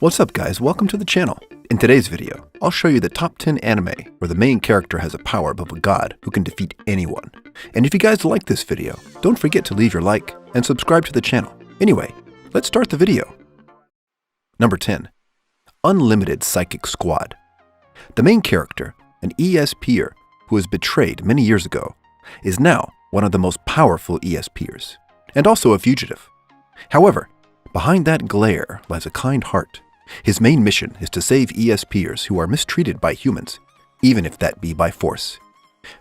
What's up guys, welcome to the channel. In today's video, I'll show you the top 10 anime where the main character has a power above a god who can defeat anyone. And if you guys like this video, don't forget to leave your like and subscribe to the channel. Anyway, let's start the video. Number 10. Unlimited Psychic Squad. The main character, an ESPer who was betrayed many years ago, is now one of the most powerful ESPers, and also a fugitive. However, behind that glare lies a kind heart. His main mission is to save ESPers who are mistreated by humans, even if that be by force.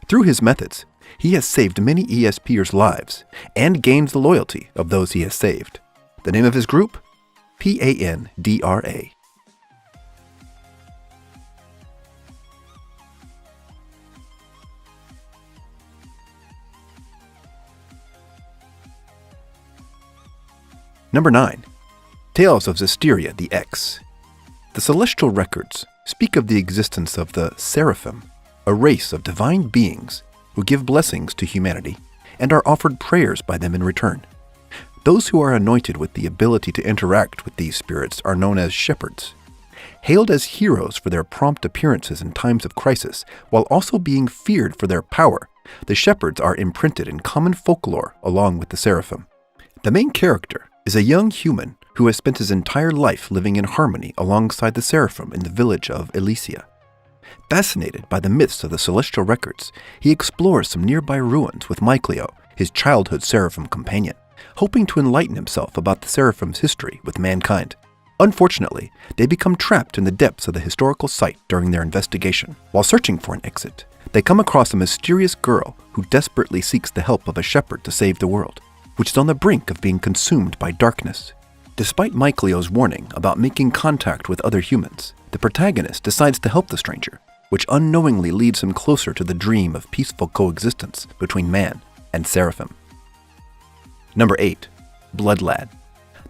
Through his methods, he has saved many ESPers' lives and gained the loyalty of those he has saved. The name of his group? Pandra. Number 9. Tales of Zestiria the X. The celestial records speak of the existence of the Seraphim, a race of divine beings who give blessings to humanity and are offered prayers by them in return. Those who are anointed with the ability to interact with these spirits are known as shepherds. Hailed as heroes for their prompt appearances in times of crisis, while also being feared for their power, the shepherds are imprinted in common folklore along with the Seraphim. The main character is a young human who has spent his entire life living in harmony alongside the Seraphim in the village of Elysia. Fascinated by the myths of the celestial records, he explores some nearby ruins with Mycleo, his childhood Seraphim companion, hoping to enlighten himself about the Seraphim's history with mankind. Unfortunately, they become trapped in the depths of the historical site during their investigation. While searching for an exit, they come across a mysterious girl who desperately seeks the help of a shepherd to save the world, which is on the brink of being consumed by darkness. Despite Mycleo's warning about making contact with other humans, the protagonist decides to help the stranger, which unknowingly leads him closer to the dream of peaceful coexistence between man and Seraphim. Number 8. Bloodlad.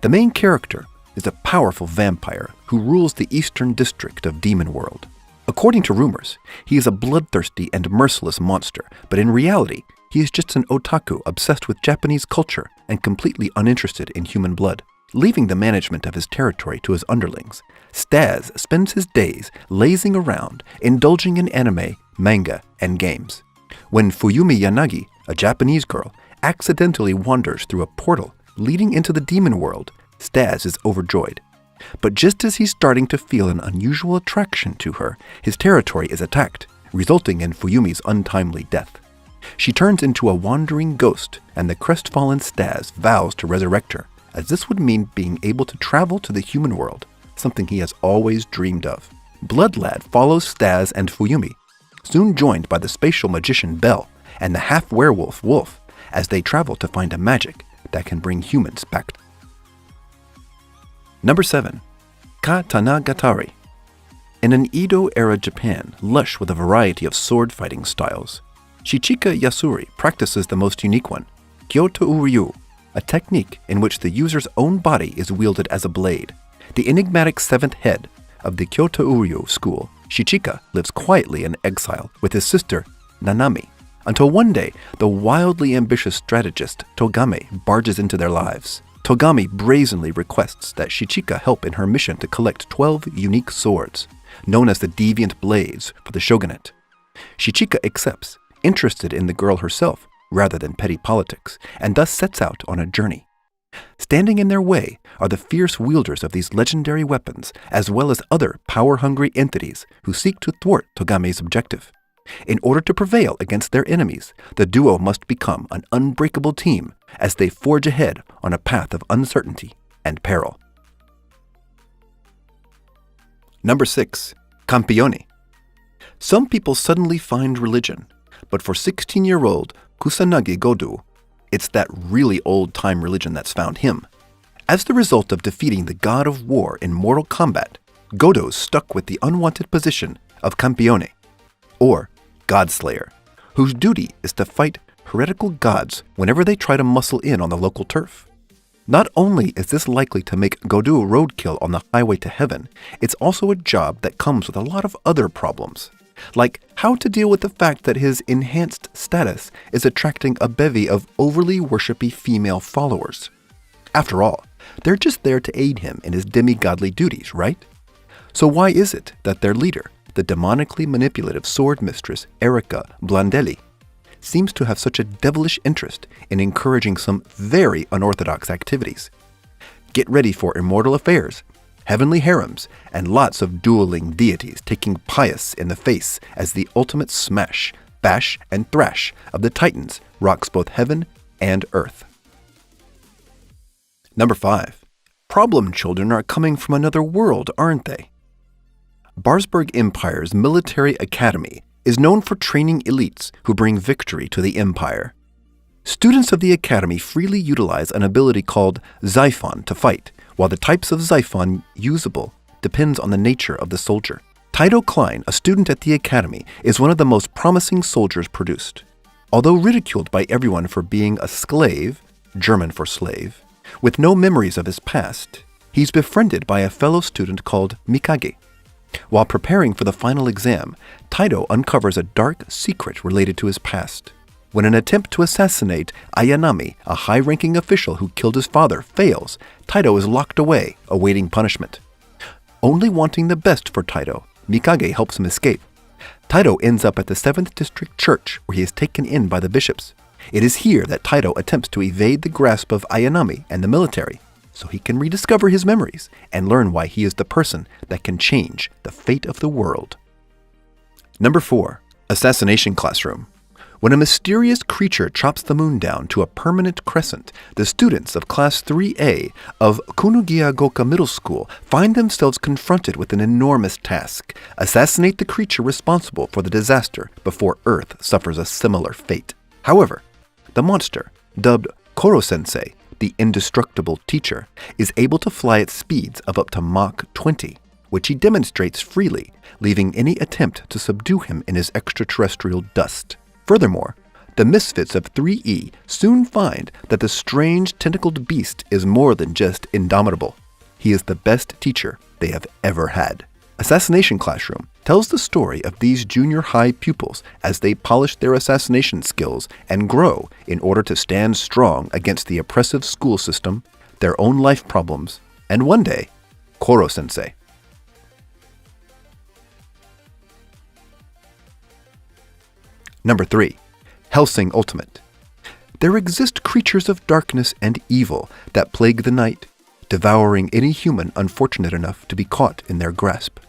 The main character is a powerful vampire who rules the eastern district of Demon World. According to rumors, he is a bloodthirsty and merciless monster, but in reality, he is just an otaku obsessed with Japanese culture and completely uninterested in human blood. Leaving the management of his territory to his underlings, Stas spends his days lazing around, indulging in anime, manga, and games. When Fuyumi Yanagi, a Japanese girl, accidentally wanders through a portal leading into the demon world, Stas is overjoyed. But just as he's starting to feel an unusual attraction to her, his territory is attacked, resulting in Fuyumi's untimely death. She turns into a wandering ghost, and the crestfallen Stas vows to resurrect her, as this would mean being able to travel to the human world, something he has always dreamed of. Bloodlad follows Stas and Fuyumi, soon joined by the spatial magician Bell and the half-werewolf Wolf, as they travel to find a magic that can bring humans back. Number 7. Katanagatari. In an Edo-era Japan lush with a variety of sword-fighting styles, Shichika Yasuri practices the most unique one, Kyoto Uryu, a technique in which the user's own body is wielded as a blade. The enigmatic seventh head of the Kyoto Uryu school, Shichika lives quietly in exile with his sister, Nanami, until one day the wildly ambitious strategist Togame barges into their lives. Togame brazenly requests that Shichika help in her mission to collect 12 unique swords, known as the Deviant Blades, for the shogunate. Shichika accepts, interested in the girl herself rather than petty politics, and thus sets out on a journey. Standing in their way are the fierce wielders of these legendary weapons, as well as other power-hungry entities who seek to thwart Togame's objective. In order to prevail against their enemies, the duo must become an unbreakable team as they forge ahead on a path of uncertainty and peril. Number 6. Campione. Some people suddenly find religion, but for 16-year-old Kusanagi Godo, it's that really old-time religion that's found him. As the result of defeating the god of war in Mortal Kombat, Godo's stuck with the unwanted position of Campione, or Godslayer, whose duty is to fight heretical gods whenever they try to muscle in on the local turf. Not only is this likely to make Godo roadkill on the highway to heaven, it's also a job that comes with a lot of other problems, like how to deal with the fact that his enhanced status is attracting a bevy of overly worshipy female followers. After all, They're just there to aid him in his demigodly duties, right? So why is it that their leader, the demonically manipulative sword mistress Erica Blandelli, seems to have such a devilish interest in encouraging some very unorthodox activities? Get ready for immortal affairs, heavenly harems, and lots of dueling deities taking Pius in the face as the ultimate smash, bash, and thrash of the Titans rocks both heaven and earth. Number 5. Problem children are coming from another world, aren't they? Barsberg Empire's military academy is known for training elites who bring victory to the empire. Students of the academy freely utilize an ability called Xiphon to fight, while the types of Xiphon usable depends on the nature of the soldier. Tito Klein, a student at the academy, is one of the most promising soldiers produced. Although ridiculed by everyone for being a sklave, German for slave, with no memories of his past, he's befriended by a fellow student called Mikage. While preparing for the final exam, Tito uncovers a dark secret related to his past. When an attempt to assassinate Ayanami, a high-ranking official who killed his father, fails, Tito is locked away, awaiting punishment. Only wanting the best for Tito, Mikage helps him escape. Tito ends up at the 7th District Church, where he is taken in by the bishops. It is here that Tito attempts to evade the grasp of Ayanami and the military, so he can rediscover his memories and learn why he is the person that can change the fate of the world. Number 4. Assassination Classroom. When a mysterious creature chops the moon down to a permanent crescent, the students of Class 3A of Kunugiya-goka Middle School find themselves confronted with an enormous task: assassinate the creature responsible for the disaster before Earth suffers a similar fate. However, the monster, dubbed Koro-sensei, the indestructible teacher, is able to fly at speeds of up to Mach 20, which he demonstrates freely, leaving any attempt to subdue him in his extraterrestrial dust. Furthermore, the misfits of 3E soon find that the strange tentacled beast is more than just indomitable. He is the best teacher they have ever had. Assassination Classroom tells the story of these junior high pupils as they polish their assassination skills and grow in order to stand strong against the oppressive school system, their own life problems, and one day, Koro-sensei. Number 3. Hellsing Ultimate. There exist creatures of darkness and evil that plague the night, devouring any human unfortunate enough to be caught in their grasp.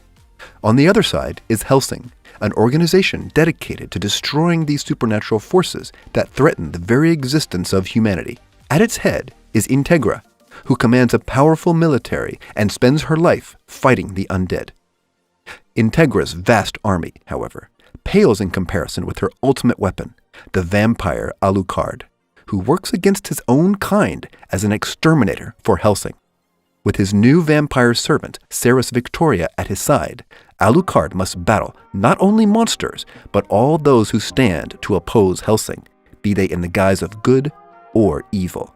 On the other side is Hellsing, an organization dedicated to destroying these supernatural forces that threaten the very existence of humanity. At its head is Integra, who commands a powerful military and spends her life fighting the undead. Integra's vast army, however, pales in comparison with her ultimate weapon, the vampire Alucard, who works against his own kind as an exterminator for Hellsing. With his new vampire servant, Ceres Victoria, at his side, Alucard must battle not only monsters, but all those who stand to oppose Hellsing, be they in the guise of good or evil.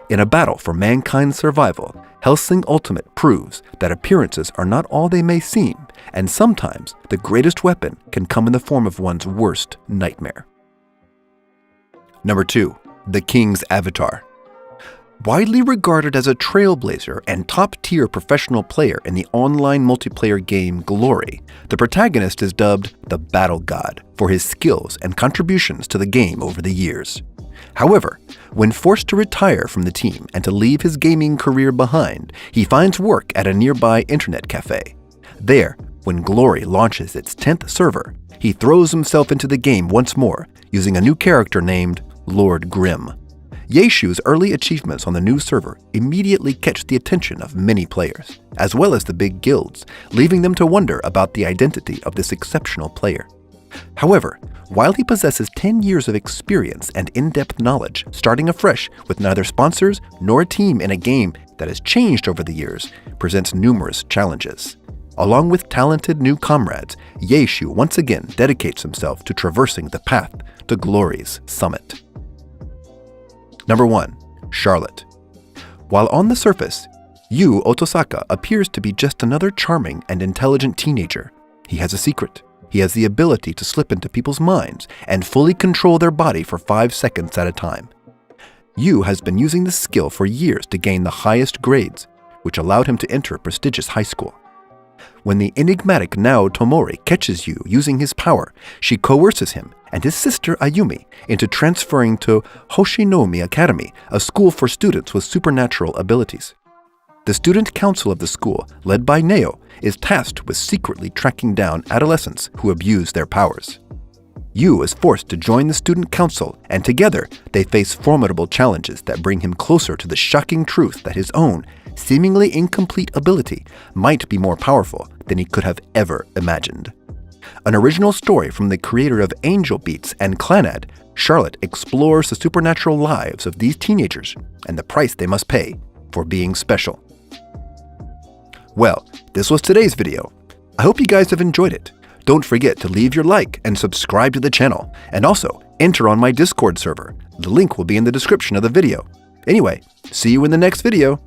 In a battle for mankind's survival, Hellsing Ultimate proves that appearances are not all they may seem, and sometimes the greatest weapon can come in the form of one's worst nightmare. Number 2. The King's Avatar. Widely regarded as a trailblazer and top-tier professional player in the online multiplayer game Glory, the protagonist is dubbed the Battle God for his skills and contributions to the game over the years. However, when forced to retire from the team and to leave his gaming career behind, he finds work at a nearby internet cafe. There, when Glory launches its 10th server, he throws himself into the game once more, using a new character named Lord Grimm. Yeshu's early achievements on the new server immediately catch the attention of many players, as well as the big guilds, leaving them to wonder about the identity of this exceptional player. However, while he possesses 10 years of experience and in-depth knowledge, starting afresh with neither sponsors nor a team in a game that has changed over the years presents numerous challenges. Along with talented new comrades, Yeshu once again dedicates himself to traversing the path to Glory's summit. Number 1. Charlotte. While on the surface, Yu Otosaka appears to be just another charming and intelligent teenager, he has a secret. He has the ability to slip into people's minds and fully control their body for 5 seconds at a time. Yu has been using this skill for years to gain the highest grades, which allowed him to enter a prestigious high school. When the enigmatic Nao Tomori catches Yu using his power, she coerces him and his sister Ayumi into transferring to Hoshinomi Academy, a school for students with supernatural abilities. The student council of the school, led by Neo, is tasked with secretly tracking down adolescents who abuse their powers. Yu is forced to join the student council, and together they face formidable challenges that bring him closer to the shocking truth that his own, seemingly incomplete ability might be more powerful than he could have ever imagined. An original story from the creator of Angel Beats and Clannad, Charlotte explores the supernatural lives of these teenagers and the price they must pay for being special. Well, this was today's video. I hope you guys have enjoyed it. Don't forget to leave your like and subscribe to the channel, and also enter on my Discord server. The link will be in the description of the video. Anyway, see you in the next video.